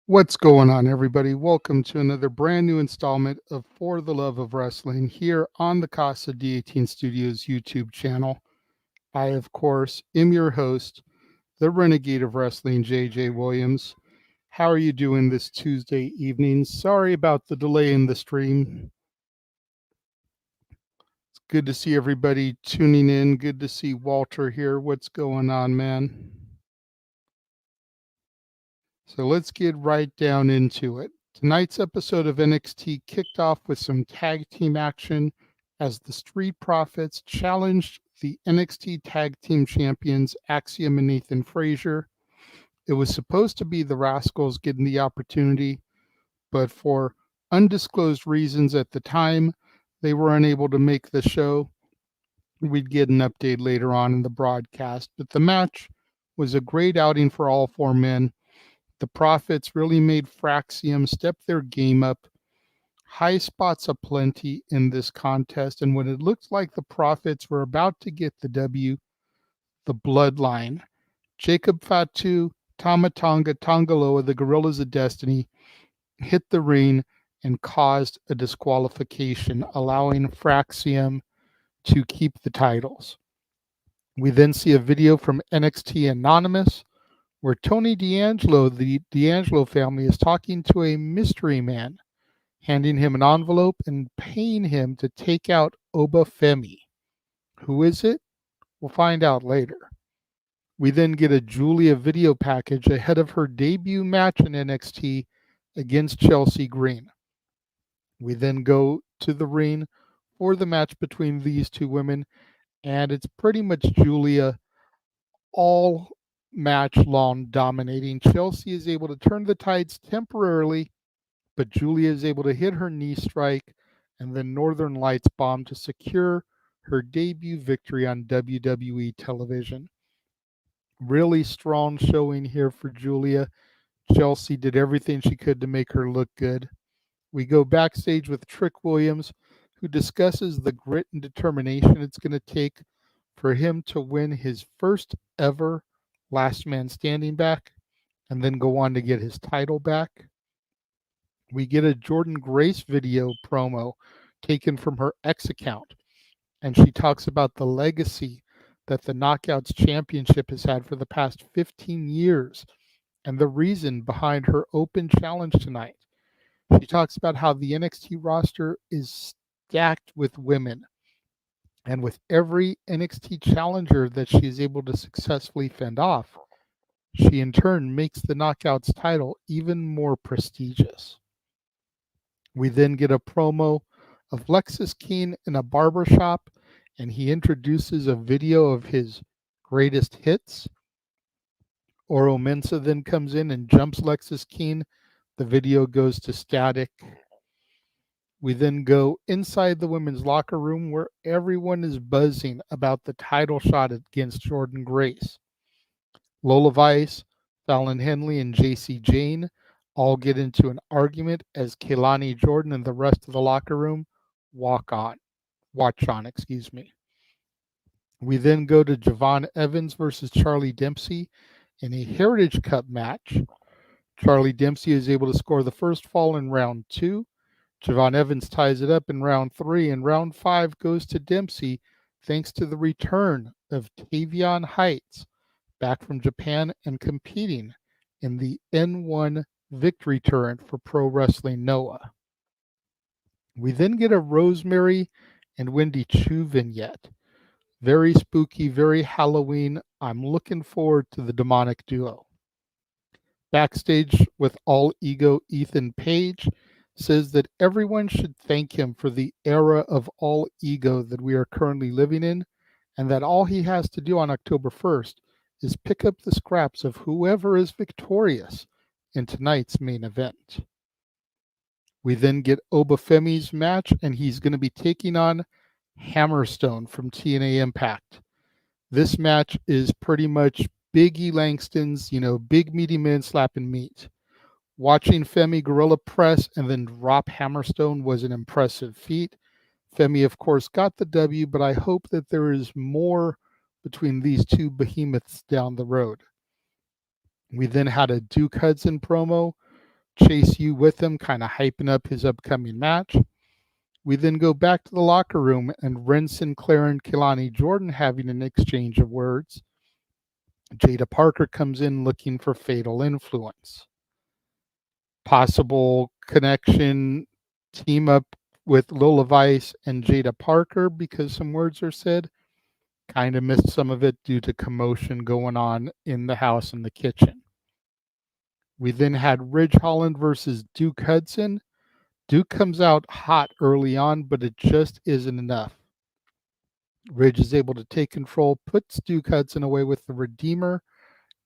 What's going on, everybody? Welcome to another brand new installment of For the Love of Wrestling here on the Casa D18 Studios YouTube channel. I, of course, am your host, the Renegade of Wrestling, JJ Williams. How are you doing this Tuesday evening? Sorry about the delay in the stream. It's good to see everybody tuning in. Good to see Walter here. What's going on, man? So let's get right down into it. Tonight's episode of NXT kicked off with some tag team action as the Street Profits challenged the NXT Tag Team Champions Axiom and Nathan Frazier. It was supposed to be the Rascals getting the opportunity, but for undisclosed reasons at the time, they were unable to make the show. We'd get an update later on in the broadcast, but the match was a great outing for all four men. The Profits really made Fraxium step their game up. High spots aplenty in this contest, and when it looked like the Profits were about to get the W, the Bloodline, Jacob Fatu, Tama Tonga, Tongaloa, the Gorillas of Destiny, hit the ring and caused a disqualification, allowing Fraxium to keep the titles. We then see a video from NXT Anonymous, where Tony D'Angelo, the D'Angelo family, is talking to a mystery man, handing him an envelope and paying him to take out Oba Femi. Who is it? We'll find out later. We then get a Julia video package ahead of her debut match in NXT against Chelsea Green. We then go to the ring for the match between these two women, and it's pretty much Julia all match long dominating. Chelsea is able to turn the tides temporarily, but Julia is able to hit her knee strike and then Northern Lights bomb to secure her debut victory on WWE television. Really strong showing here for Julia. Chelsea did everything she could to make her look good. We go backstage with Trick Williams, who discusses the grit and determination it's going to take for him to win his first ever Last Man Standing back and then go on to get his title back. We get a Jordan Grace video promo taken from her X account, and she talks about the legacy that the Knockouts Championship has had for the past 15 years and the reason behind her open challenge tonight. She talks about how the NXT roster is stacked with women, and with every NXT challenger that she is able to successfully fend off, she in turn makes the Knockouts title even more prestigious. We then get a promo of Lexis Keane in a barbershop, and he introduces a video of his greatest hits. Oro Mensah then comes in and jumps Lexis Keane. The video goes to static. We then go inside the women's locker room where everyone is buzzing about the title shot against Jordan Grace. Lola Vice, Fallon Henley, and JC Jane all get into an argument as Kehlani Jordan and the rest of the locker room watch on. We then go to Javon Evans versus Charlie Dempsey in a Heritage Cup match. Charlie Dempsey is able to score the first fall in round 2. Javon Evans ties it up in round 3, and round 5 goes to Dempsey thanks to the return of Tavion Heights back from Japan and competing in the N1 victory tournament for Pro Wrestling Noah. We then get a Rosemary and Wendy Chu vignette. Very spooky, very Halloween. I'm looking forward to the demonic duo. Backstage with All Ego, Ethan Page says that everyone should thank him for the era of All Ego that we are currently living in, and that all he has to do on October 1st is pick up the scraps of whoever is victorious in tonight's main event. We then get Oba Femi's match, and he's going to be taking on Hammerstone from TNA Impact. This match is pretty much Big E Langston's, big meaty men slapping meat. Watching Femi gorilla press and then drop Hammerstone was an impressive feat. Femi, of course, got the W, but I hope that there is more between these two behemoths down the road. We then had a Duke Hudson promo chase you with him, kind of hyping up his upcoming match. We then go back to the locker room and Ren Sinclair and Kelani Jordan having an exchange of words. Jada Parker comes in looking for Fatal Influence. Possible connection, team up with Lola Vice and Jada Parker because some words are said. Kind of missed some of it due to commotion going on in the house and the kitchen. We then had Ridge Holland versus Duke Hudson. Duke comes out hot early on, but it just isn't enough. Ridge is able to take control, puts Duke Hudson away with the Redeemer,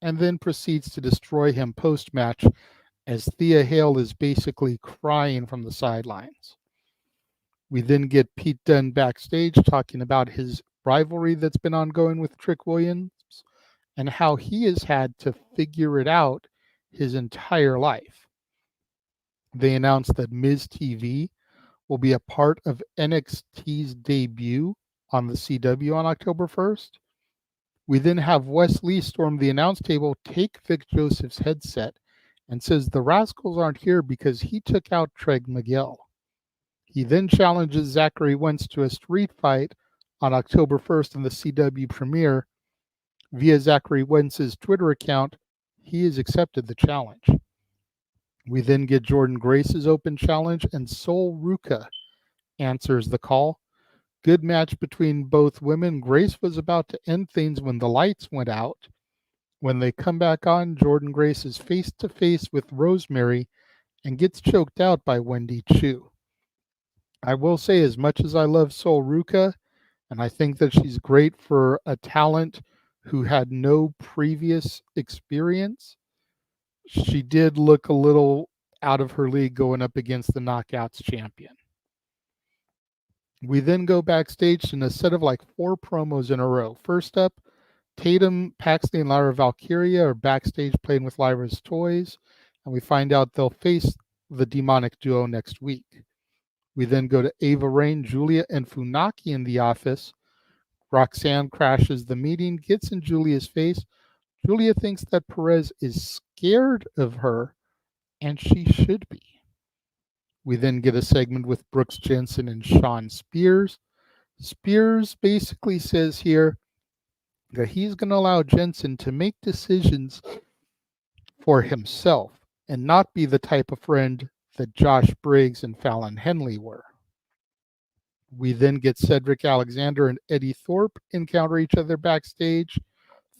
and then proceeds to destroy him post-match as Thea Hale is basically crying from the sidelines. We then get Pete Dunne backstage talking about his rivalry that's been ongoing with Trick Williams and how he has had to figure it out his entire life. They announced that Miz TV will be a part of NXT's debut on the CW on October 1st. We then have Wes Lee storm the announce table, take Vic Joseph's headset, and says the Rascals aren't here because he took out Treg Miguel. He then challenges Zachary Wentz to a street fight on October 1st in the CW premiere. Via Zachary Wentz's Twitter account, he has accepted the challenge. We then get Jordan Grace's open challenge, and Sol Ruca answers the call. Good match between both women. Grace was about to end things when the lights went out. When they come back on, Jordan Grace is face to face with Rosemary and gets choked out by Wendy Chu. I will say, as much as I love Sol Ruca, and I think that she's great for a talent who had no previous experience, she did look a little out of her league going up against the Knockouts champion. We then go backstage in a set of like 4 promos in a row. First up, Tatum, Paxley, and Lyra Valkyria are backstage playing with Lyra's toys, and we find out they'll face the demonic duo next week. We then go to Ava Rain, Julia, and Funaki in the office. Roxanne crashes the meeting, gets in Julia's face. Julia thinks that Perez is scared of her, and she should be. We then get a segment with Brooks Jensen and Sean Spears. Spears basically says here that he's going to allow Jensen to make decisions for himself and not be the type of friend that Josh Briggs and Fallon Henley were. We then get Cedric Alexander and Eddie Thorpe encounter each other backstage.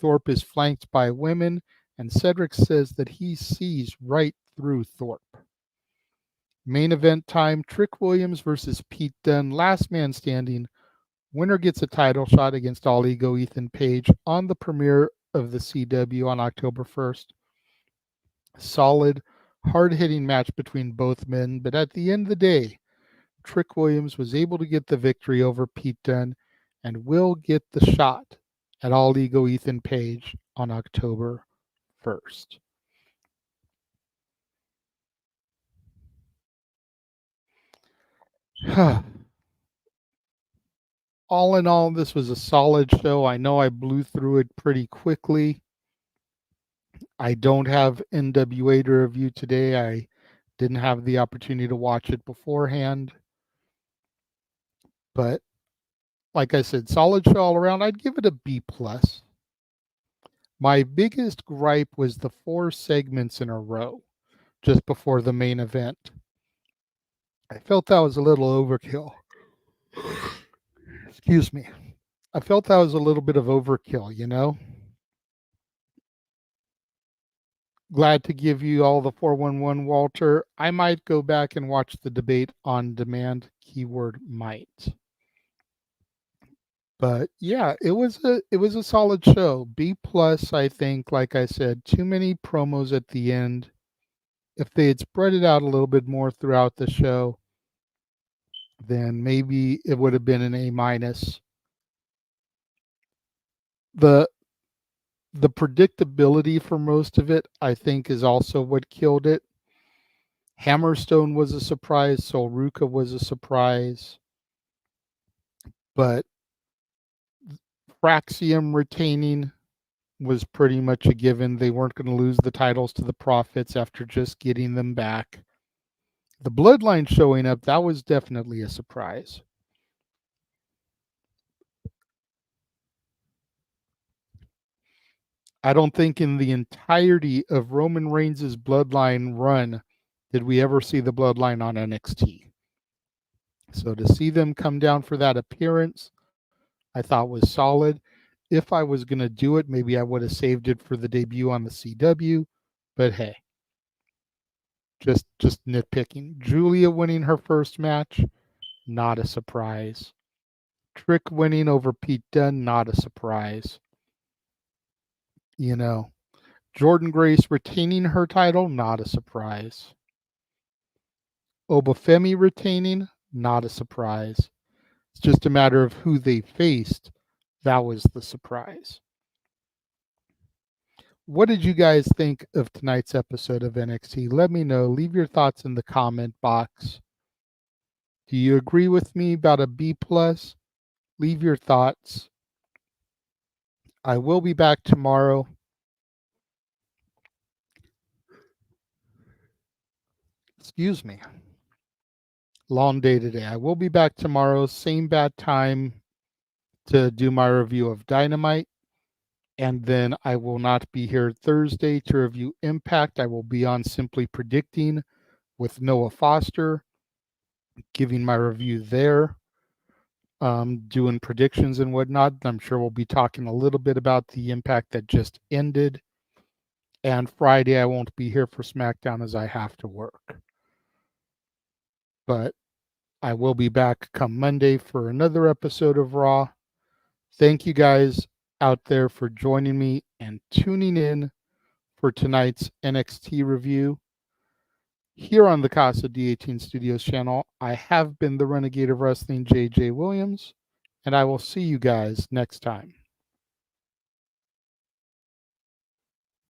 Thorpe is flanked by women, and Cedric says that he sees right through Thorpe. Main event time, Trick Williams versus Pete Dunne, last man standing. Winner gets a title shot against All Ego Ethan Page on the premiere of the CW on October 1st. Solid, hard-hitting match between both men, but at the end of the day, Trick Williams was able to get the victory over Pete Dunne and will get the shot at All Ego Ethan Page on October 1st. All in all, this was a solid show. I know I blew through it pretty quickly. I don't have NWA to review today. I didn't have the opportunity to watch it beforehand. But like I said, solid show all around. I'd give it a B+. My biggest gripe was the 4 segments in a row just before the main event. I felt that was a little overkill. Excuse me. I felt that was a little bit of overkill, you know? Glad to give you all the 411, Walter. I might go back and watch the debate on demand, keyword might. But yeah, it was a solid show. B+, I think, like I said, too many promos at the end. If they had spread it out a little bit more throughout the show, then maybe it would have been an A-. The predictability for most of it, I think, is also what killed it. Hammerstone was a surprise. Sol Ruca was a surprise. But Fraxium retaining was pretty much a given. They weren't going to lose the titles to the Profits after just getting them back. The Bloodline showing up, that was definitely a surprise. I don't think in the entirety of Roman Reigns' Bloodline run did we ever see the Bloodline on NXT. So to see them come down for that appearance, I thought was solid. If I was going to do it, maybe I would have saved it for the debut on the CW. But hey, just nitpicking. Julia winning her first match, not a surprise. Trick winning over Pete Dunne, not a surprise. You know, Jordan Grace retaining her title, not a surprise. Obafemi retaining, not a surprise. It's just a matter of who they faced. That was the surprise. What did you guys think of tonight's episode of NXT? Let me know. Leave your thoughts in the comment box. Do you agree with me about a B+? Leave your thoughts. I will be back tomorrow. Excuse me. Long day today. I will be back tomorrow, same bad time, to do my review of Dynamite. And then I will not be here Thursday to review Impact. I will be on Simply Predicting with Noah Foster, giving my review there, doing predictions and whatnot. I'm sure we'll be talking a little bit about the Impact that just ended. And Friday, I won't be here for SmackDown as I have to work. But I will be back come Monday for another episode of Raw. Thank you guys out there for joining me and tuning in for tonight's NXT review here on the Casa D18 Studios channel. I have been the Renegade of Wrestling, JJ Williams, and I will see you guys next time.